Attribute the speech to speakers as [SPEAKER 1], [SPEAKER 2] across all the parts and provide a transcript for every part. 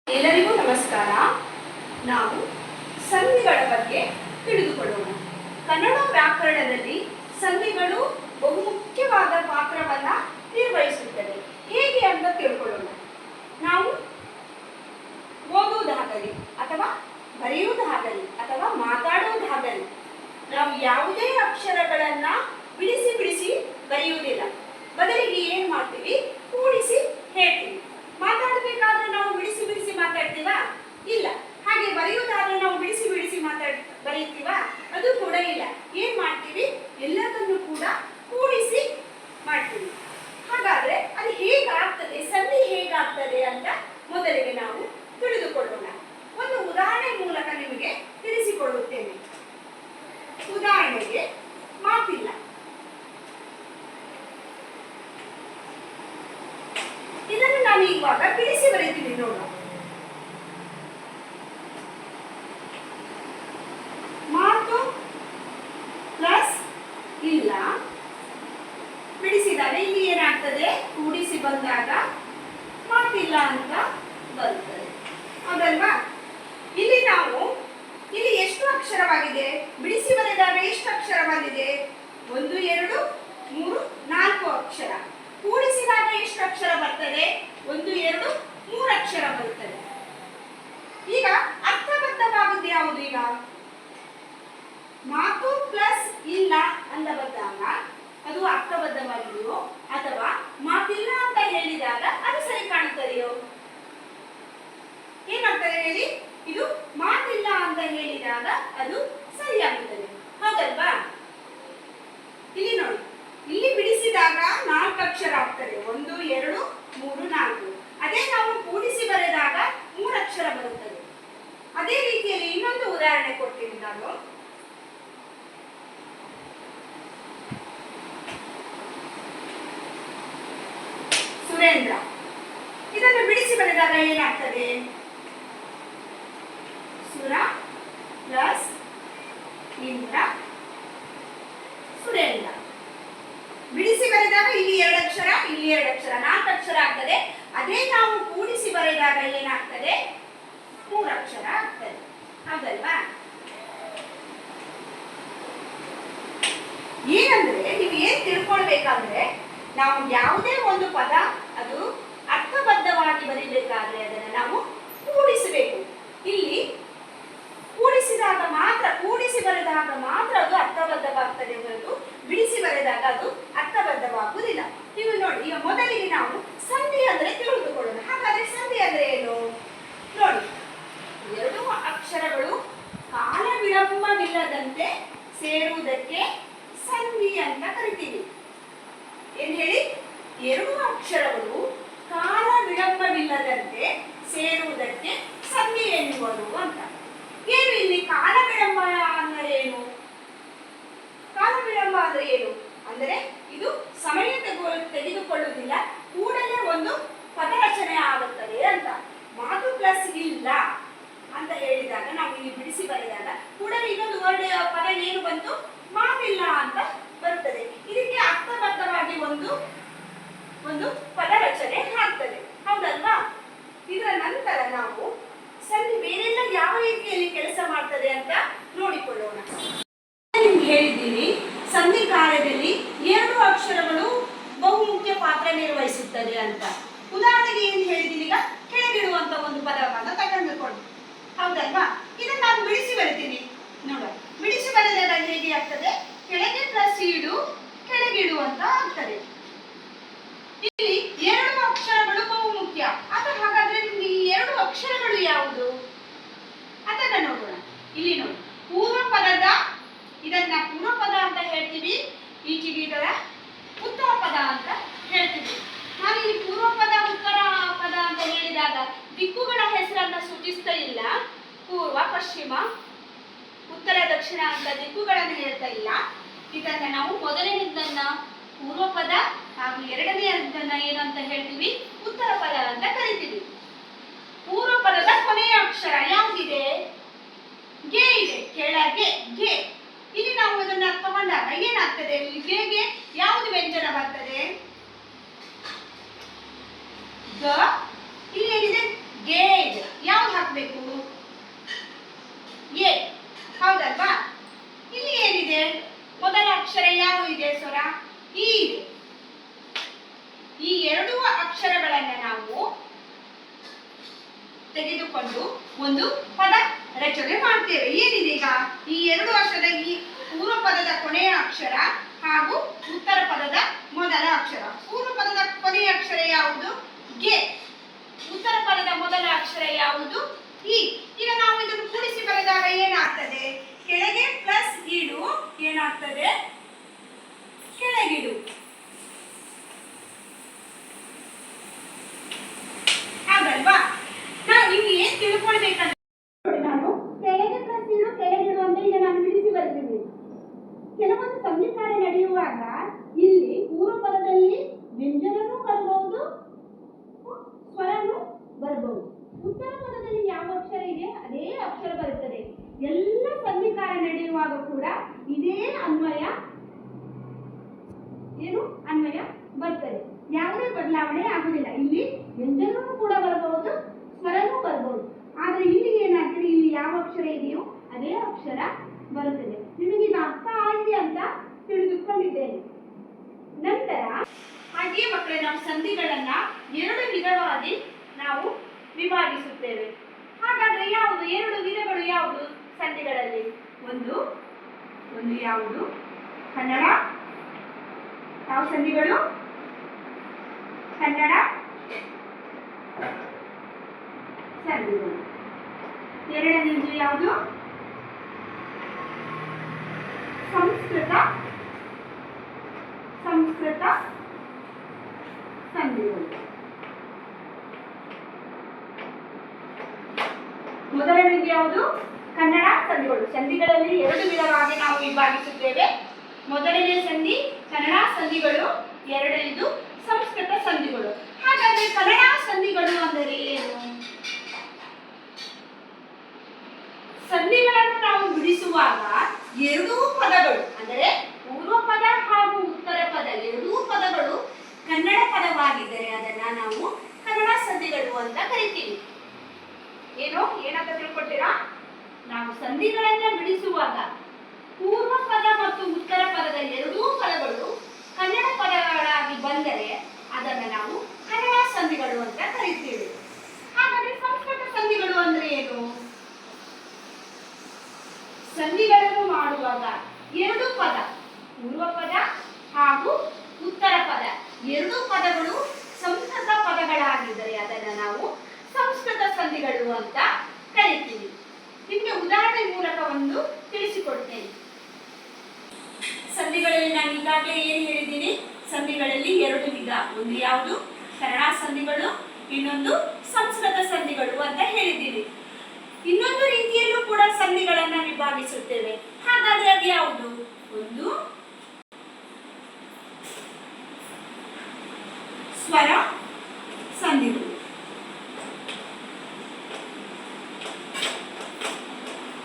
[SPEAKER 1] ಎಲ್ಲರಿಗೂ ನಮಸ್ಕಾರ. ನಾವು ಸಂಧಿಗಳ ಬಗ್ಗೆ ತಿಳಿದುಕೊಳ್ಳೋಣ. ಕನ್ನಡ ವ್ಯಾಕರಣದಲ್ಲಿ ಸಂಧಿಗಳು ಬಹುಮುಖ್ಯವಾದ ಪಾತ್ರವನ್ನು ನಿರ್ವಹಿಸುತ್ತವೆ. ಹೇಗೆ ಅಂತ ತಿಳ್ಕೊಳ್ಳೋಣ. ನಾವು ಓದುವುದಾಗಲಿ ಅಥವಾ ಬರೆಯುವುದಾಗಲಿ ಅಥವಾ ಮಾತಾಡುವುದಾಗಲಿ ನಾವು ಯಾವುದೇ ಅಕ್ಷರಗಳನ್ನು ಬಿಡಿಸಿ ಬಿಡಿಸಿ ಬರೆಯುವುದಿಲ್ಲ. ಬದಲಿಗೆ ಏನು ಮಾಡ್ತೀವಿ? ಕೂಡಿಸಿ ಹೇಳ್ತೀವಿ. ಮಾತಾಡಬೇಕಾದ್ರೆ ನಾವು ಬಿಡಿಸಿ ಬಿಡಿಸಿ ಮಾತಾಡ್ತೀವಾ? ಇಲ್ಲ. ಹಾಗೆ ಬರೆಯುವುದಾದ್ರೆ ನಾವು ಬಿಡಿಸಿ ಬಿಡಿಸಿ ಬರೆಯುತ್ತೀವಾ? ಅದು ಕೂಡ ಇಲ್ಲ. ಏನ್ ಮಾಡ್ತೀವಿ? ಎಲ್ಲದನ್ನು ಕೂಡ ಕೂಡಿಸಿ ಮಾಡ್ತೀವಿ. ಹಾಗಾದ್ರೆ ಅದು ಹೇಗಾಗ್ತದೆ, ಸಂಧಿ ಹೇಗಾಗ್ತದೆ ಅಂತ ಮೊದಲಿಗೆ ನಾವು ತಿಳಿದುಕೊಳ್ಳೋಣ. ಒಂದು ಉದಾಹರಣೆ ಮೂಲಕ ನಿಮಗೆ ತಿಳಿಸಿಕೊಡುತ್ತೇನೆ. ಉದಾಹರಣೆಗೆ ಮಾತಿಲ್ಲ. ಇದನ್ನು ನಾನು ಇವಾಗ ಬಿಡಿಸಿ ಬರೀತೀನಿ ನೋಡೋಣ. ಮಾತು ಪ್ಲಸ್ ಇಲ್ಲ ಬಿಡಿಸಿದಾಗ ಇಲ್ಲಿ ಏನಾಗ್ತದೆ? ಕೂಡಿಸಿ ಬಂದಾಗ ಮಾತಿಲ್ಲ ಅಂತ ಬರುತ್ತದೆ. ಹೌದಲ್ವಾ? ಇಲ್ಲಿ ಎಷ್ಟು ಅಕ್ಷರವಾಗಿದೆ? ಬಿಡಿಸಿ ಬರೆದಾಗ ಎಷ್ಟು ಅಕ್ಷರವಾಗಿದೆ? 1 2 3 4 ಅಕ್ಷರ. ಕೂಡಿಸಿದಾಗ ಎಷ್ಟು ಅಕ್ಷರ ಬರ್ತದೆ? 1 2 3 ಅಕ್ಷರ ಬರುತ್ತದೆ. ಈಗ ಅರ್ಥಬದ್ಧವಾಗುವುದು ಯಾವುದು? ಈಗ ಮಾತು ಪ್ಲಸ್ ಇಲ್ಲ ಅಂತ ಬಂದಾಗ ಅದು ಅರ್ಥಬದ್ಧವಾಗಿದೆಯೋ ಅಥವಾ ಮಾತಿಲ್ಲ ಅಂತ ಹೇಳಿದಾಗ ಅದು ಸರಿ ಕಾಣುತ್ತದೆಯೋ? ಏನಾಗ್ತದೆ ಹೇಳಿ? ಇದು ಮಾತಿಲ್ಲ ಅಂತ ಹೇಳಿದಾಗ ಅದು ಸರಿಯಾಗುತ್ತದೆ. ಹೌದಲ್ವಾ? ಇಲ್ಲಿ ನೋಡಿ, ಇಲ್ಲಿ ಬಿಡಿಸಿದಾಗ 4 ಅಕ್ಷರ ಆಗ್ತದೆ. 1 2 3 4. ಅದೇ ನಾವು ಕೂಡಿಸಿ ಬರೆದಾಗ 3 ಅಕ್ಷರ ಬರುತ್ತದೆ. ಅದೇ ರೀತಿಯಲ್ಲಿ ಇನ್ನೊಂದು ಉದಾಹರಣೆ ಕೊಡ್ತೀನಿ ನಾನು. ಸುರೇಂದ್ರ. ಇದನ್ನು ಬಿಡಿಸಿ ಬರೆದಾಗ ಏನಾಗ್ತದೆ? ಸುರ ಪ್ಲಸ್ ಇಂದ್ರ ಸುರೇಂದ್ರ. ಬಿಡಿಸಿ ಬರೆದಾಗ ಇಲ್ಲಿ 2 ಅಕ್ಷರ, ಇಲ್ಲಿ 2 ಅಕ್ಷರ, 4 ಅಕ್ಷರ ಆಗ್ತದೆ. ಅದೇ ನಾವು ಕೂಡಿಸಿ ಬರೆದಾಗ ಏನಾಗ್ತದೆ? 3 ಅಕ್ಷರ ಆಗ್ತದೆ. ಹೌದಲ್ವಾ? ಏನಂದ್ರೆ ನೀವು ಏನ್ ತಿಳ್ಕೊಳ್ಬೇಕಾದ್ರೆ, ನಾವು ಯಾವುದೇ ಒಂದು ಪದ ಅದು ಅರ್ಥಬದ್ಧವಾಗಿ ಬರೀಬೇಕಾದ್ರೆ ಅದನ್ನು ನಾವು ಕೂಡಿಸಬೇಕು. ಇಲ್ಲಿ ಕೂಡಿಸಿದಾಗ ಮಾತ್ರ, ಕೂಡಿಸಿ ಬರೆದಾಗ ಮಾತ್ರ ಅದು ಅರ್ಥಬದ್ಧವಾಗ್ತದೆ ಹೊರತು ಬಿಡಿಸಿ ಬರೆದಾಗ ಅದು ಅರ್ಥಬದ್ಧವಾಗುವುದಿಲ್ಲ. ನೀವು ನೋಡಿ, ಈಗ ಮೊದಲಿಗೆ ನಾವು ಸಂಧಿ ಅಂದ್ರೆ ತಿಳಿದುಕೊಳ್ಳೋಣ. ಹಾಗಾದ್ರೆ ಸಂಧಿ ಅಂದ್ರೆ ಏನು ನೋಡಿ. 2 ಅಕ್ಷರಗಳು ಕಾಲ ವಿಳಂಬವಿಲ್ಲದಂತೆ ಸೇರುವುದಕ್ಕೆ ಸಂಧಿ ಅಂತ ಕರಿತೀವಿ. ಏನ್ ಹೇಳಿ? 2 ಅಕ್ಷರಗಳು ಕಾಲ ವಿಳಂಬವಿಲ್ಲದಂತೆ ಸೇರುವುದಕ್ಕೆ ಸಂಧಿ ಎನ್ನುವರು ಅಂತ. ಏನು ಇಲ್ಲಿ ಕಾಲ ವಿಳಂಬ ಅಂದರೆ ಏನು? ಕಾಲ ವಿಳಂಬ ಅಂದ್ರೆ ಏನು ಅಂದರೆ ಇದು ಸಮಯ ತೆಗೆದುಕೊಳ್ಳುವುದಿಲ್ಲ, ಕೂಡಲೇ ಒಂದು ಪದ ರಚನೆ ಆಗುತ್ತದೆ ಅಂತ. ಮಾತು ಪ್ಲಸ್ ಇಲ್ಲ ಅಂತ ಹೇಳಿದಾಗ ನಾವು ಇಲ್ಲಿ ಬಿಡಿಸಿ ಬರೆದಾಗ ಕೂಡಲೇ ಇನ್ನೊಂದು ಪದ ಏನು ಬಂತು? ಮಾತಿಲ್ಲ ಅಂತ ಬರುತ್ತದೆ. ಇದಕ್ಕೆ ಅರ್ಥಬದ್ಧವಾಗಿ ಒಂದು ಪದ ರಚನೆ ಆಗ್ತದೆ. ಹೌದಲ್ವಾ? ಇದರ ನಂತರ ನಾವು ಸಂಧಿ ಬೇರೆಲ್ಲ ಯಾವ ರೀತಿಯಲ್ಲಿ ಕೆಲಸ ಮಾಡ್ತದೆ ಅಂತ ನೋಡಿಕೊಳ್ಳೋಣ. ನಿಮ್ಗೆ ಹೇಳಿದ್ದೀನಿ, ಸಂಧಿ ಕಾರ್ಯದಲ್ಲಿ 2 ಅಕ್ಷರಗಳು ಬಹುಮುಖ್ಯ ಪಾತ್ರ ನಿರ್ವಹಿಸುತ್ತದೆ ಅಂತ. ಉದಾಹರಣೆಗೆ ಏನು ಹೇಳಿದ್ದೀನಿ? ಈಗ ಕೆಳಗಿಡುವಂತ ಒಂದು ಪದವನ್ನು ತಗೊಂಡುಕೊಂಡು. ಹೌದಲ್ವಾ? ಇದನ್ನು ನಾನು ಬಿಡಿಸಿ ಬರಿತೀನಿ ನೋಡ. ಬಿಡಿಸಿ ಬರೆದಾಗ ಹೇಗೆ ಆಗ್ತದೆ? ಕೆಳಗೆ ಪ್ಲಸ್ ಇಡು, ಕೆಳಗಿಡು ಅಂತ ಆಗ್ತದೆ. ಇಲ್ಲಿ 2 ಅಕ್ಷರಗಳು ಬಹುಮುಖ್ಯ. ಹಾಗಾದ್ರೆ ನಿಮ್ಗೆ ಈ 2 ಅಕ್ಷರಗಳು ಯಾವುದು ಅದನ್ನ ನೋಡೋಣ. ಇಲ್ಲಿ ನೋಡಿ, ಪೂರ್ವ ಪದದ ಇದನ್ನ ಪೂರ್ವ ಪದ ಅಂತ ಹೇಳ್ತೀವಿ, ಈಚೆಗೆ ಇದರ ಉತ್ತರ ಪದ ಅಂತ ಹೇಳ್ತೀವಿ. ನಾನು ಈ ಪೂರ್ವ ಪದ ಉತ್ತರ ಪದ ಅಂತ ಹೇಳಿದಾಗ ದಿಕ್ಕುಗಳ ಹೆಸರನ್ನ ಸೂಚಿಸ್ತಾ ಇಲ್ಲ. ಪೂರ್ವ ಪಶ್ಚಿಮ ಉತ್ತರ ದಕ್ಷಿಣ ಅಂತ ದಿಕ್ಕುಗಳನ್ನು ಹೇಳ್ತಾ ಇಲ್ಲ. ಇದನ್ನ ನಾವು ಮೊದಲನೇದನ್ನ ಪೂರ್ವ ಪದ ಹಾಗೂ ಎರಡನೆಯದನ್ನ ಏನಂತ ಹೇಳ್ತೀವಿ? ಉತ್ತರ ಪದ ಅಂತ ಕರಿತೀವಿ. ಪೂರ್ವ ಪದದ ಕೊನೆಯ ಅಕ್ಷರ ಯಾವುದಿದೆ? ಗೆ ಇದೆ. ಕೆಳಗೆ ಗೆ. ಇಲ್ಲಿ ನಾವು ಇದನ್ನ ತಗೊಂಡಾಗ ಏನಾಗ್ತದೆ? ಗೆಗೆ ಯಾವುದು ವ್ಯಂಜನ ಬರ್ತದೆ? ಗ. ಇಲ್ಲಿ ಏನಿದೆ? ಗೆ ಇದೆ. ತೆಗೆದುಕೊಂಡು ಒಂದು ಪದ ರಚನೆ ಮಾಡ್ತೇವೆ. ಏನಿದೆ ಈಗ ಈ 2 ಅಕ್ಷರದ ಈ ಪೂರ್ವ ಪದದ ಕೊನೆಯ ಅಕ್ಷರ ಹಾಗೂ ಉತ್ತರ ಪದದ ಮೊದಲ ಅಕ್ಷರ. ಪೂರ್ವ ಪದದ ಕೊನೆಯ ಅಕ್ಷರ ಯಾವುದು? ಗೆ. ಉತ್ತರ ಪದದ ಮೊದಲ ಅಕ್ಷರ ಯಾವುದು? ಇ. ಈಗ ನಾವು ಇದನ್ನು ಕೂಡಿಸಿ ಬರೆದಾಗ ಏನಾಗ್ತದೆ? ಕೆಳಗೆ ಪ್ಲಸ್ ಇಡು ಏನಾಗ್ತದೆ? ಕೆಳಗಿಡು. ಹಾಗಲ್ವಾ? ನೀವು ಏನ್ ತಿಳ್ಕೊಳ್ಬೇಕಂದ್ರೆ ನಾನು ಕೆಳಗೆ ಪ್ಲಸ್ ಇಡು ಕೆಳಗಿಡು ಅಂತ ಈಗ ನಾನು ಬಿಡಿಸಿ ಬರ್ತೀನಿ. ಕೆಲವೊಂದು ಸಂಧಿಕಾರ್ಯ ನಡೆಯುವಾಗ ಇಲ್ಲಿ ಪೂರ್ವ ಪದದಲ್ಲಿ ವ್ಯಂಜನನೂ ಬರಬಹುದು, ಸ್ವರನೂ ಬರಬಹುದು. ಉತ್ತರ ಪದದಲ್ಲಿ ಯಾವ ಅಕ್ಷರ ಇದೆ ಅದೇ ಅಕ್ಷರ ಬರುತ್ತದೆ. ಎಲ್ಲ ಸಂಧಿಕಾರ್ಯ ನಡೆಯುವಾಗ ಕೂಡ ಇದೇ ಅನ್ವಯ ಬರ್ತದೆ. ಯಾವುದೇ ಬದಲಾವಣೆ ಆಗುವುದಿಲ್ಲ. ಇಲ್ಲಿ ವ್ಯಂಜನನೂ ಕೂಡ ಬರಬಹುದು, ಸ್ವರನೂ ಬರಬಹುದು. ಆದ್ರೆ ಇಲ್ಲಿ ಏನಾಗ್ತದೆ? ಇಲ್ಲಿ ಯಾವ ಅಕ್ಷರ ಇದೆಯೋ ಅದೇ ಅಕ್ಷರ ಬರುತ್ತದೆ. ನಿಮಗೆ ಇದು ಅರ್ಥ ಆಗಿದೆ ಅಂತ ತಿಳಿದುಕೊಂಡಿದ್ದೇನೆ. ನಂತರ ಹಾಗೆಯೇ ಮಕ್ಕಳೇ ನಾವು ಸಂಧಿಗಳನ್ನ 2 ವಿಧವಾಗಿ ನಾವು ವಿಭಾಗಿಸುತ್ತೇವೆ. ಹಾಗಾದ್ರೆ ಯಾವುದು 2 ವಿಧಗಳು ಯಾವುದು ಸಂಧಿಗಳಲ್ಲಿ? ಒಂದು ಯಾವುದು? ಕನ್ನಡ. ಯಾವ ಸಂಧಿಗಳು? ಕನ್ನಡ ಸಂಧಿಗಳು. ಎರಡನೇದು ಯಾವುದು? ಸಂಸ್ಕೃತ ಸಂಧಿಗಳು. ಮೊದಲನೇದು ಯಾವುದು? ಕನ್ನಡ ಸಂಧಿಗಳು. ಸಂಧಿಗಳಲ್ಲಿ 2 ವಿಧವಾಗಿ ನಾವು ವಿಭಾಗಿಸುತ್ತೇವೆ. ಮೊದಲನೇ ಸಂಧಿ ಕನ್ನಡ ಸಂಧಿಗಳು, ಎರಡನೇದು ಸಂಸ್ಕೃತ ಸಂಧಿಗಳು. ಹಾಗಾದ್ರೆ ಕನ್ನಡ ಸಂಧಿಗಳು ಅಂದರೆ ಏನು? ಸಂಧಿಗಳನ್ನು ನಾವು ಬಿಡಿಸುವಾಗ 2 ಪದಗಳು ಅಂದರೆ ಪೂರ್ವ ಪದ ಹಾಗೂ ಉತ್ತರ ಪದ 2 ಪದಗಳು ಕನ್ನಡ ಪದವಾಗಿದ್ದರೆ ಅದನ್ನ ನಾವು ಕನ್ನಡ ಸಂಧಿಗಳು ಅಂತ ಕರಿತೀವಿ. ಏನಂತ ತಿಳ್ಕೊಳ್ತೀರಾ? ನಾವು ಸಂಧಿಗಳನ್ನ ಬಿಡಿಸುವಾಗ ಪೂರ್ವ ಪದ ಮತ್ತು ಉತ್ತರ ಪದದ 2 ಪದಗಳು ಕನ್ನಡ ಪದಗಳಾಗಿ ಬಂದರೆ ಅದನ್ನ ನಾವು ಕನ್ನಡ ಸಂಧಿಗಳು ಅಂತ ಕರಿತೀವಿ. ಹಾಗಾದ್ರೆ ಸಂಸ್ಕೃತ ಸಂಧಿಗಳು ಅಂದ್ರೆ ಏನು? ಸಂಧಿಗಳನ್ನು ಮಾಡುವಾಗ 2 ಪದ ಪೂರ್ವ ಪದ ಹಾಗೂ ಉತ್ತರ ಪದ 2 ಪದಗಳು ಸಂಸ್ಕೃತ ಪದಗಳಾಗಿದ್ದರೆ ಅದನ್ನ ನಾವು ಸಂಸ್ಕೃತ ಸಂಧಿಗಳು ಅಂತ ಕರಿತೀವಿ. ನಿಮಗೆ ಉದಾಹರಣೆ ಮೂಲಕ ಒಂದು ತಿಳಿಸಿಕೊಡ್ತೇನೆ. ಸಂಧಿಗಳಲ್ಲಿ ನಾನು ಈಗಾಗಲೇ ಏನು ಹೇಳಿದ್ದೀನಿ? ಸಂಧಿಗಳಲ್ಲಿ 2 ವಿಧ. ಒಂದು ಯಾವುದು? ಕನ್ನಡ ಸಂಧಿಗಳು, ಇನ್ನೊಂದು ಸಂಸ್ಕೃತ ಸಂಧಿಗಳು ಅಂತ ಹೇಳಿದ್ದೀವಿ. ಇನ್ನೊಂದು ರೀತಿಯಲ್ಲೂ ಕೂಡ ಸಂಧಿಗಳನ್ನ ವಿಭಾಗಿಸುತ್ತೇವೆ. ಹಾಗಾದ್ರೆ ಅದು ಯಾವುದು? ಒಂದು ಸ್ವರ ಸಂಧಿಗಳು,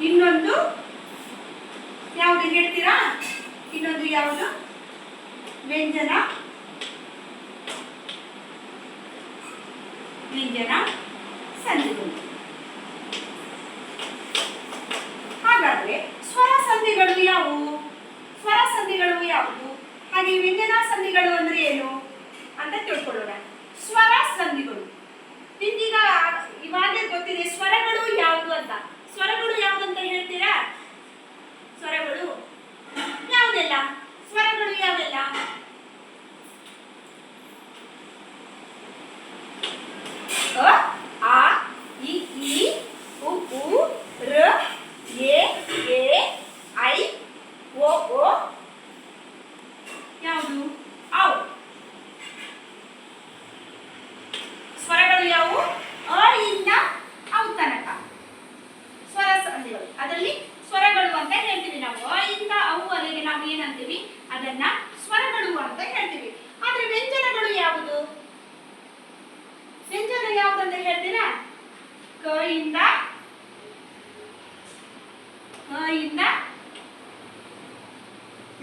[SPEAKER 1] ಇನ್ನೊಂದು ಯಾವುದು ಹೇಳ್ತೀರಾ? ಇನ್ನೊಂದು ಯಾವುದು? ವ್ಯಂಜನ ಸಂಧಿಗಳು. ಹಾಗಾದ್ರೆ ಸ್ವರ ಸಂಧಿಗಳು ಯಾವುವು? ಹಾಗೆ ವ್ಯಂಜನ ಸಂಧಿಗಳು ಅಂದ್ರೆ ಏನು ಅಂತ ತಿಳ್ಕೊಳ್ಳೋಣ. ಸ್ವರ ಸಂಧಿಗಳು ನಿಮ್ಗೀಗ ಇವಾಗಲೇ ಗೊತ್ತಿದೆ. ಸ್ವರಗಳು ಯಾವುದು ಅಂತ. ಸ್ವರಗಳು ಯಾವುದು ಅಂತ ಹೇಳ್ತೀರಾ? ಸ್ವರಗಳು ಯಾವುದೆಲ್ಲ? ಸ್ವರಗಳು ಯಾವೆಲ್ಲ? ಅ, ಆ, ಇ, ಈ, ಉ, ಋ, ಎ, ಐ, ಓ, ಯಾವುದು? ಔ. ಸ್ವರಗಳು ಯಾವುವು? ಅ ಇಂದ ಔ ತನಕ ಸ್ವರ ಸಂಧಿಗಳು. ಅದರಲ್ಲಿ ಸ್ವರಗಳು ಅಂತ ಹೇಳ್ತೀವಿ ನಾವು. ಅ ಇಂದ ಔ ವರೆಗೆ ನಾವು ಏನಂತೀವಿ? ಅದನ್ನ ಸ್ವರಗಳು ಅಂತ ಹೇಳ್ತೀವಿ. ಆದ್ರೆ ವ್ಯಂಜನಗಳು ಯಾವುದು? ವ್ಯಂಜನ ಯಾವುದಂತ ಹೇಳ್ತೀರಾ? ಕ ಇಂದ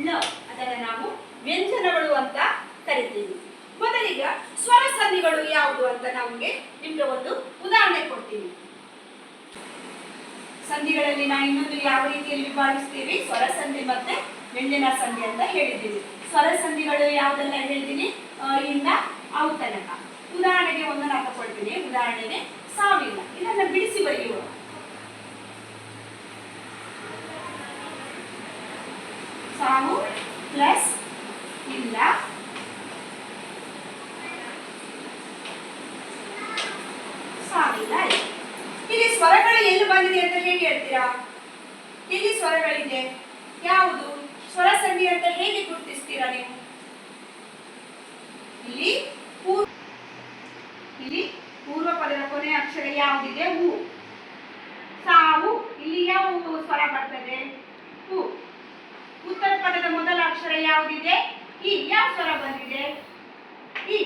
[SPEAKER 1] ಳ, ಅದನ್ನ ನಾವು ವ್ಯಂಜನಗಳು ಅಂತ ಕರಿತೀವಿ. ಮೊದಲಿಗ ಸ್ವರ ಸಂಧಿಗಳು ಯಾವುದು ಅಂತ ನಿಮಗೆ ಒಂದು ಉದಾಹರಣೆ ಕೊಡ್ತೀನಿ. ಸಂಧಿಗಳಲ್ಲಿ ನಾವು ಇನ್ನೊಂದು ಯಾವ ರೀತಿಯಲ್ಲಿ ವಿಭಾಗಿಸ್ತೀವಿ? ಸ್ವರ ಸಂಧಿ ಮತ್ತೆ ವ್ಯಂಜನ ಸಂಧಿ ಅಂತ ಹೇಳಿದ್ದೀವಿ. ಸ್ವರ ಸಂಧಿಗಳು ಯಾವುದೆಲ್ಲ ಹೇಳಿದ್ದೀನಿ? ಅ ಇಂದ ಔ ತನಕ. ಉದಾಹರಣೆಗೆ ಒಂದನ್ನು ಹಾಕೊಳ್ತೀನಿ. ಉದಾಹರಣೆಗೆ ಸಾವಿಲ್ಲ. ಇದನ್ನ ಎಲ್ಲಿ ಬಂದಿದೆ ಅಂತ ಹೇಗೆ ಹೇಳ್ತೀರಾ? ಎಲ್ಲಿ ಸ್ವರಗಳಿದೆ? ಯಾವುದು ಸ್ವರ ಸಂಧಿ ಅಂತ ಹೇಗೆ ಗುರುತಿಸ್ತೀರಾ ನೀವು? ಇಲ್ಲಿ ಪೂರ್ವ ಪದದ ಕೊನೆಯ ಅಕ್ಷರ ಯಾವುದಿದೆ? ಹೂ. ಸಾವು. ಇಲ್ಲಿ ಯಾವ ಸ್ವರ ಬರ್ತದೆ? ಹೂ. ಉತ್ತರ ಪದದ ಮೊದಲ ಅಕ್ಷರ ಯಾವುದಿದೆ? ಈ. ಯಾವ ಸ್ವರ ಬಂದಿದೆ? ಈ.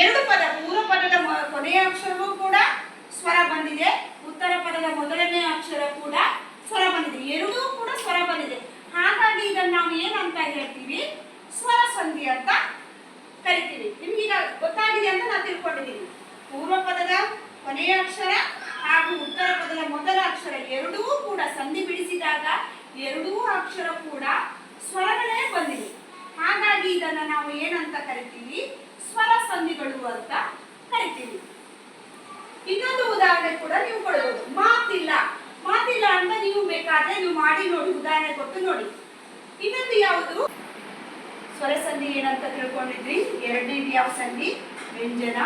[SPEAKER 1] ಎರಡು ಪದ, ಪೂರ್ವ ಪದದ ಕೊನೆಯ ಅಕ್ಷರವೂ ಕೂಡ ಸ್ವರ ಬಂದಿದೆ, ಉತ್ತರ ಪದದ ಮೊದಲನೇ ಅಕ್ಷರ ಕೂಡ ಸ್ವರ ಬಂದಿದೆ, ಎರಡೂ ಕೂಡ ಸ್ವರ ಬಂದಿದೆ. ಹಾಗಾಗಿ ಇದನ್ನು ನಾವು ಏನಂತ ಹೇಳ್ತೀವಿ? ಸ್ವರ ಸಂಧಿ ಅಂತ ಕರಿತೀವಿ. ನಿಮ್ಗೀಗ ಗೊತ್ತಾಗಿದೆ ಅಂತ ನಾನು ತಿಳ್ಕೊಂಡಿದ್ದೀನಿ. ಪೂರ್ವ ಪದದ ಕೊನೆಯ ಅಕ್ಷರ ಹಾಗೂ ಉತ್ತರ ಪದದ ಮೊದಲ ಅಕ್ಷರ ಎರಡೂ ಕೂಡ ಸಂಧಿ ಬಿಡಿಸಿದಾಗ ಎರಡೂ ಅಕ್ಷರ ಕೂಡ ಸ್ವರಗಳೇ ಬಂದಿವೆ. ಹಾಗಾಗಿ ಇದನ್ನು ನಾವು ಏನಂತ ಕರಿತೀವಿ? ಸ್ವರ ಸಂಧಿಗಳು ಅಂತ ಕರಿತೀವಿ. ಇನ್ನೊಂದು ಉದಾಹರಣೆ ಕೂಡ ನೀವು ಕೊಡಬಹುದು. ಮಾತಿಲ್ಲ. ಮಾತಿಲ್ಲ ಅಂತ ನೀವು ಬೇಕಾದ್ರೆ ನೀವು ಮಾಡಿ ನೋಡಿ, ಉದಾಹರಣೆ ಕೊಟ್ಟು ನೋಡಿ. ಇನ್ನೊಂದು ಯಾವುದು? ಸ್ವರ ಸಂಧಿ ಏನಂತ ತಿಳ್ಕೊಂಡಿದ್ರಿ? ಎರಡನೇದು ಯಾವ ಸಂಧಿ? ವ್ಯಂಜನ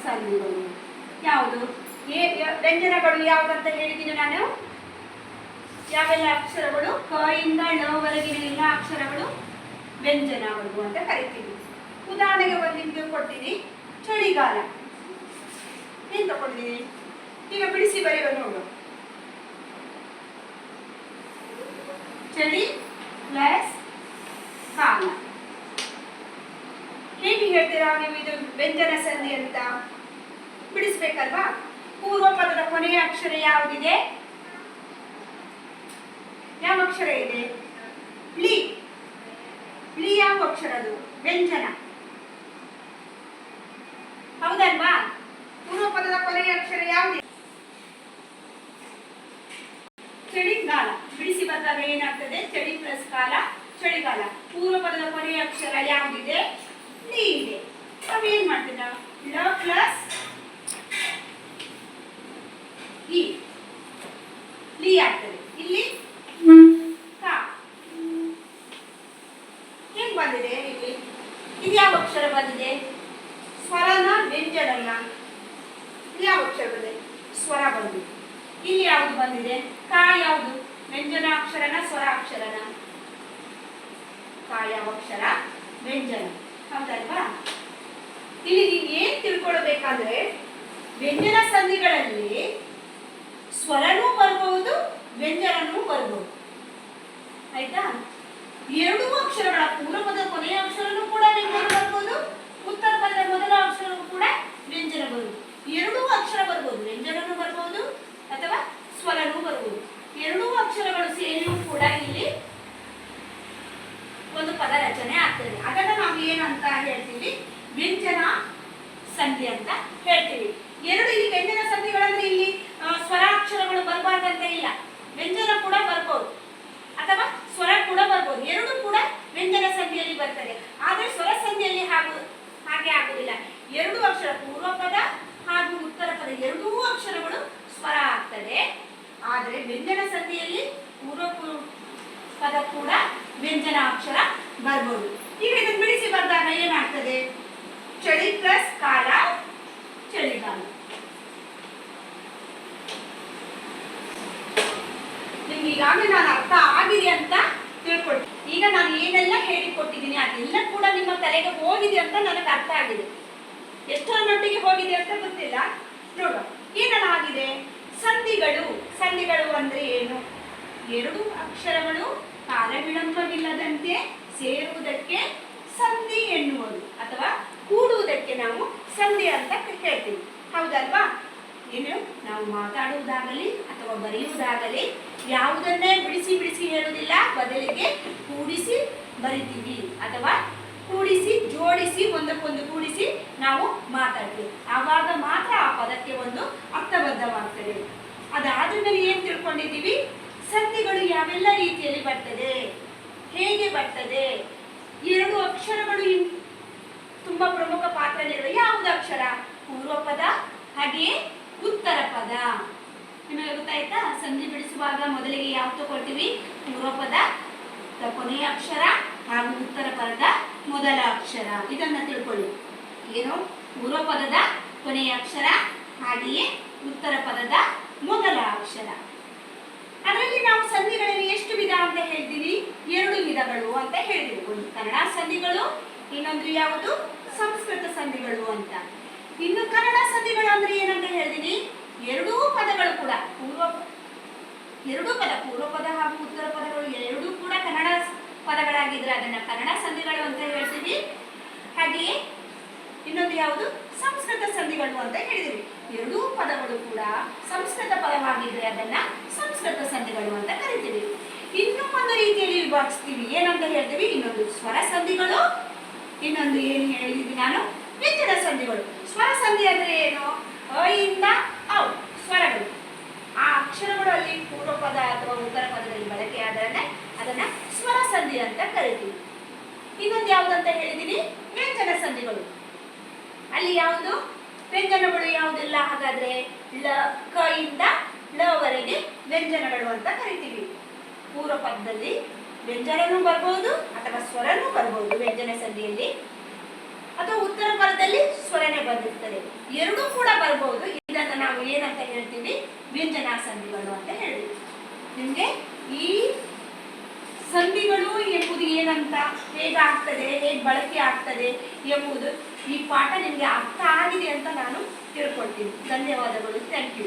[SPEAKER 1] ಸಂಧಿಗಳು. ಯಾವುದು? ವ್ಯಂಜನಗಳು ಯಾವುದಂತ ಹೇಳಿದ್ದೀನಿ ನಾನು. ಯಾವೆಲ್ಲ ಅಕ್ಷರಗಳು? ಕ ಇಂದ ಳ ವರೆಗಿನ ಎಲ್ಲ ಅಕ್ಷರಗಳು ವ್ಯಂಜನಗಳು ಅಂತ ಕರಿತೀವಿ. ಉದಾಹರಣೆಗೆ ಒಂದು ನಿಮ್ಗೆ ಕೊಡ್ತೀನಿ. ಚಳಿಗಾಲ. ಏನ್ ತಗೊಂಡಿದ್ದೀನಿ? ಈಗ ಬಿಡಿಸಿ ಬರೆಯುವ ನೋಡು. ಚಳಿ ಪ್ಲಸ್ ಕಾಲ. ಹೇಗೆ ಹೇಳ್ತೀರಾ ನೀವು ಇದು ವ್ಯಂಜನ ಸಂಧಿ ಅಂತ? ಬಿಡಿಸ್ಬೇಕಲ್ವಾ? ಪೂರ್ವ ಪದದ ಕೊನೆಯ ಅಕ್ಷರ ಯಾವುದಿದೆ? ಯಾವ ಅಕ್ಷರ ಇದೆ? ಲಿ. ಲಿ ಯಾವ ಅಕ್ಷರ? ಅದು ವ್ಯಂಜನ, ಹೌದಲ್ವಾ? ಪೂರ್ವ ಪದದ ಕೊನೆಯ ಅಕ್ಷರ ಯಾವುದು? ಚಳಿಗಾಲ. ಬಿಡಿಸಿ ಬಂದಾಗ ಏನಾಗ್ತದೆ? ಚಳಿ ಪ್ಲಸ್ ಕಾಲ, ಚಳಿಗಾಲ. ಪೂರ್ವ ಪದದ ಕೊನೆಯ ಅಕ್ಷರ ಯಾವುದಿದೆ? ಲಿ ಇದೆ. ನಾವೇನ್ ಮಾಡ್ತೀರ? ಲ ಪ್ಲಸ್ ಇ, ಲಿ ಆಗ್ತದೆ. ಇಲ್ಲಿ ಕಾ. ಹೇಗ್ ಬಂದಿದೆ? ಇಲ್ಲಿ ಇದು ಯಾವ ಅಕ್ಷರ ಬಂದಿದೆ? ಸ್ವರನ ವ್ಯಂಜನನ? ಯಾವ ಅಕ್ಷರ ಬಂದಿದೆ? ಸ್ವರ ಬಂದಿದೆ. ಇಲ್ಲಿ ಯಾವುದು ಬಂದಿದೆ? ಕಾ. ಯಾವುದು? ವ್ಯಂಜನ ಅಕ್ಷರನ ಸ್ವರ ಅಕ್ಷರನ? ಕಾ ಯಾವ ಅಕ್ಷರ? ವ್ಯಂಜನ, ಹೌದಲ್ವಾ? ಇಲ್ಲಿ ನೀವು ಏನ್ ತಿಳ್ಕೊಳ್ಬೇಕಾದ್ರೆ ವ್ಯಂಜನ ಸಂಧಿಗಳಲ್ಲಿ ಸ್ವರನೂ ಬರಬಹುದು, ವ್ಯಂಜನನೂ ಬರಬಹುದು. ಆಯ್ತಾ? ಎರಡೂ ಅಕ್ಷರಗಳ ಪೂರ್ವ ಪದದ ಕೊನೆಯ ಅಕ್ಷರನೂ ಕೂಡ ವ್ಯಂಜನ ಬರ್ಬೋದು, ಉತ್ತರ ಪದದ ಮೊದಲ ಅಕ್ಷರವೂ ಕೂಡ ವ್ಯಂಜನ ಬರುವುದು. ಎರಡೂ ಅಕ್ಷರ ಬರ್ಬೋದು, ವ್ಯಂಜನನೂ ಬರ್ಬೋದು ಅಥವಾ ಸ್ವರನೂ ಬರ್ಬೋದು. ಎರಡೂ ಅಕ್ಷರಗಳು ಸೇರಿಯೂ ಕೂಡ ಇಲ್ಲಿ ಒಂದು ಪದ ರಚನೆ ಆಗ್ತದೆ. ಅದನ್ನ ನಾವು ಏನಂತ ಹೇಳ್ತೀವಿ? ವ್ಯಂಜನ ಸಂಧಿ ಅಂತ ಹೇಳ್ತೀವಿ. ಎರಡು ಇಲ್ಲಿ ವ್ಯಂಜನ ಸಂಧಿಗಳಂದ್ರೆ ಇಲ್ಲಿ ಸ್ವರಾಕ್ಷರಗಳು ಬರಬಾರ್ದಂತ ಇಲ್ಲ, ವ್ಯಂಜನ ಕೂಡ ಬರ್ಬೋದು ಅಥವಾ ಸ್ವರ ಕೂಡ ಬರ್ಬೋದು. ಎರಡು ಕೂಡ ವ್ಯಂಜನ ಸಂಧಿಯಲ್ಲಿ ಬರ್ತದೆ. ಆದರೆ ಸ್ವರ ಸಂಧಿಯಲ್ಲಿ ಹಾಗೆ ಆಗುದಿಲ್ಲ. ಎರಡು ಅಕ್ಷರ ಪೂರ್ವ ಪದ ಹಾಗೂ ಉತ್ತರ ಪದ ಎರಡೂ ಅಕ್ಷರಗಳು ಸ್ವರ ಆಗ್ತದೆ. ಆದರೆ ವ್ಯಂಜನ ಸಂಧಿಯಲ್ಲಿ ಪೂರ್ವ ಪದ ಕೂಡ ವ್ಯಂಜನ ಅಕ್ಷರ ಬರ್ಬೋದು. ಈಗ ಇದನ್ನು ಬಿಡಿಸಿ ಬಂದಾಗ ಏನಾಗ್ತದೆ? ಚಳಿ ಪ್ಲಸ್ ಕಾಲ, ಚಳಿಗಾಲ. ನಿಮ್ಗೆ ಈಗಾಗಲೇ ನಾನು ಅರ್ಥ ಆಗಿದೆ ಅಂತ ತಿಳ್ಕೊಳ್ತೀನಿ. ಈಗ ನಾನು ಏನೆಲ್ಲ ಹೇಳಿಕೊಟ್ಟಿದ್ದೀನಿ ಅದೆಲ್ಲ ಕೂಡ ನಿಮ್ಮ ತಲೆಗೆ ಹೋಗಿದೆ ಅಂತ ನನಗೆ ಅರ್ಥ ಆಗಿದೆ. ಎಷ್ಟರ ಮಟ್ಟಿಗೆ ಹೋಗಿದೆ ಅಂತ ಗೊತ್ತಿಲ್ಲ. ನೋಡುವ ಏನೆಲ್ಲ ಆಗಿದೆ. ಸಂಧಿಗಳು. ಸಂಧಿಗಳು ಅಂದ್ರೆ ಏನು? ಎರಡು ಅಕ್ಷರಗಳು ಕಾಲ ವಿಳಂಬವಿಲ್ಲದಂತೆ ಸೇರುವುದಕ್ಕೆ ಸಂಧಿ ಎನ್ನುವುದು, ಅಥವಾ ಕೂಡುವುದಕ್ಕೆ ನಾವು ಸಂಧಿ ಅಂತ ಹೇಳ್ತೀವಿ, ಹೌದಲ್ವಾ? ಏನು ನಾವು ಮಾತಾಡುವುದಾಗಲಿ ಅಥವಾ ಬರೆಯುವುದಾಗಲಿ ಯಾವುದನ್ನೇ ಬಿಡಿಸಿ ಬಿಡಿಸಿ ಹೇಳುವುದಿಲ್ಲ, ಬದಲಿಗೆ ಕೂಡಿಸಿ ಬರಿತೀವಿ ಅಥವಾ ಕೂಡಿಸಿ ಜೋಡಿಸಿ ಒಂದಕ್ಕೊಂದು ಕೂಡಿಸಿ ನಾವು ಮಾತಾಡ್ತೀವಿ. ಆವಾಗ ಮಾತ್ರ ಆ ಪದಕ್ಕೆ ಒಂದು ಅರ್ಥಬದ್ಧವಾಗ್ತದೆ. ಅದಾದ ಮೇಲೆ ಏನ್ ತಿಳ್ಕೊಂಡಿದ್ದೀವಿ? ಸಂಧಿಗಳು ಯಾವೆಲ್ಲ ರೀತಿಯಲ್ಲಿ ಬರ್ತದೆ, ಹೇಗೆ ಬರ್ತದೆ. ಎರಡು ಅಕ್ಷರಗಳು ತುಂಬಾ ಪ್ರಮುಖ ಪಾತ್ರ ನಿರ್ವಹಿಸುವ. ಯಾವುದು ಅಕ್ಷರ? ಪೂರ್ವ ಪದ ಹಾಗೆಯೇ ಉತ್ತರ ಪದ. ನಿಮಗೆ ಗೊತ್ತಾಯ್ತಾ? ಸಂಧಿ ಬಿಡಿಸುವಾಗ ಮೊದಲಿಗೆ ಯಾವ್ದು ತಗೊಳ್ತೀವಿ? ಪೂರ್ವ ಪದ ಕೊನೆಯ ಅಕ್ಷರ ಹಾಗೂ ಉತ್ತರ ಪದದ ಮೊದಲ ಅಕ್ಷರ. ಇದನ್ನ ತಿಳ್ಕೊಳ್ಳಿ. ಏನು? ಪೂರ್ವ ಪದದ ಕೊನೆಯ ಅಕ್ಷರ ಹಾಗೆಯೇ ಉತ್ತರ ಪದದ ಮೊದಲ ಅಕ್ಷರ. ಅದರಲ್ಲಿ ನಾವು ಸಂಧಿಗಳಲ್ಲಿ ಎಷ್ಟು ವಿಧ ಅಂತ ಹೇಳ್ತೀವಿ? 2 ವಿಧಗಳು ಅಂತ ಹೇಳಿದ್ವಿ. ಒಂದು ಕನ್ನಡ ಸಂಧಿಗಳು, ಇನ್ನೊಂದು ಯಾವುದು ಸಂಸ್ಕೃತ ಸಂಧಿಗಳು ಅಂತ. ಇನ್ನು ಕನ್ನಡ ಸಂಧಿಗಳು ಅಂದ್ರೆ ಏನಂತ ಹೇಳ್ತೀನಿ, ಎರಡೂ ಪದಗಳು ಕೂಡ ಪೂರ್ವ ಪದ ಹಾಗೂ ಉತ್ತರ ಪದಗಳು ಎರಡೂ ಕೂಡ ಕನ್ನಡ ಪದಗಳಾಗಿದ್ರೆ ಅದನ್ನ ಕನ್ನಡ ಸಂಧಿಗಳು ಅಂತ ಹೇಳ್ತೀವಿ. ಹಾಗೆಯೇ ಇನ್ನೊಂದು ಯಾವುದು ಸಂಸ್ಕೃತ ಸಂಧಿಗಳು ಅಂತ ಹೇಳಿದ್ವಿ. ಎರಡೂ ಪದಗಳು ಕೂಡ ಸಂಸ್ಕೃತ ಪದವಾಗಿದ್ರೆ ಅದನ್ನ ಸಂಸ್ಕೃತ ಸಂಧಿಗಳು ಅಂತ ಕರಿತೀವಿ. ಇನ್ನೂ ಒಂದು ರೀತಿಯಲ್ಲಿ ವಿಭಾಗಿಸ್ತೀವಿ, ಏನಂತ ಹೇಳ್ತೀವಿ, ಇನ್ನೊಂದು ಸ್ವರ ಸಂಧಿಗಳು, ಇನ್ನೊಂದು ಏನು ಹೇಳಿದ್ವಿ ನಾನು, ವ್ಯಂಜನ ಸಂಧಿಗಳು. ಸ್ವರ ಸಂಧಿ ಅಂದ್ರೆ ಏನು? ಅ ಇಂದ ಔ ಸ್ವರಗಳು, ಆ ಅಕ್ಷರಗಳು ಅಲ್ಲಿ ಪೂರ್ವ ಪದ ಅಥವಾ ಉತ್ತರ ಪದದಲ್ಲಿ ಬಳಕೆ ಆದ್ರೆ ಅದನ್ನ ಸ್ವರ ಸಂಧಿ ಅಂತ ಕರಿತೀವಿ. ಇನ್ನೊಂದು ಯಾವುದಂತ ಹೇಳಿದೀನಿ, ವ್ಯಂಜನ ಸಂಧಿಗಳು. ಅಲ್ಲಿ ಯಾವುದು ವ್ಯಂಜನಗಳು ಯಾವುದಿಲ್ಲ, ಹಾಗಾದ್ರೆ ಲ ಕ ಇಂದ ಲ ವರೆಗೆ ವ್ಯಂಜನಗಳು ಅಂತ ಕರಿತೀವಿ. ಪೂರ್ವ ಪದದಲ್ಲಿ ವ್ಯಂಜನನೂ ಬರ್ಬೋದು ಅಥವಾ ಸ್ವರನೂ ಬರ್ಬೋದು ವ್ಯಂಜನ ಸಂಧಿಯಲ್ಲಿ, ಅಥವಾ ಉತ್ತರ ಪದದಲ್ಲಿ ಸ್ವರನೇ ಬಂದಿರ್ತದೆ, ಎರಡೂ ಕೂಡ ಬರ್ಬೋದು. ಇದನ್ನು ನಾವು ಏನಂತ ಹೇಳ್ತೀವಿ, ವ್ಯಂಜನ ಸಂಧಿಗಳು ಅಂತ ಹೇಳ್ತೀವಿ. ನಿಮಗೆ ಈ ಸಂಧಿಗಳು ಎಂಬುದು ಏನಂತ, ಹೇಗೆ ಆಗ್ತದೆ, ಹೇಗೆ ಬಳಕೆ ಆಗ್ತದೆ ಎಂಬುದು ಈ ಪಾಠ ನಿಮಗೆ ಅರ್ಥ ಆಗಿದೆ ಅಂತ ನಾನು ತಿಳ್ಕೊಳ್ತೀನಿ. ಧನ್ಯವಾದಗಳು. Thank you.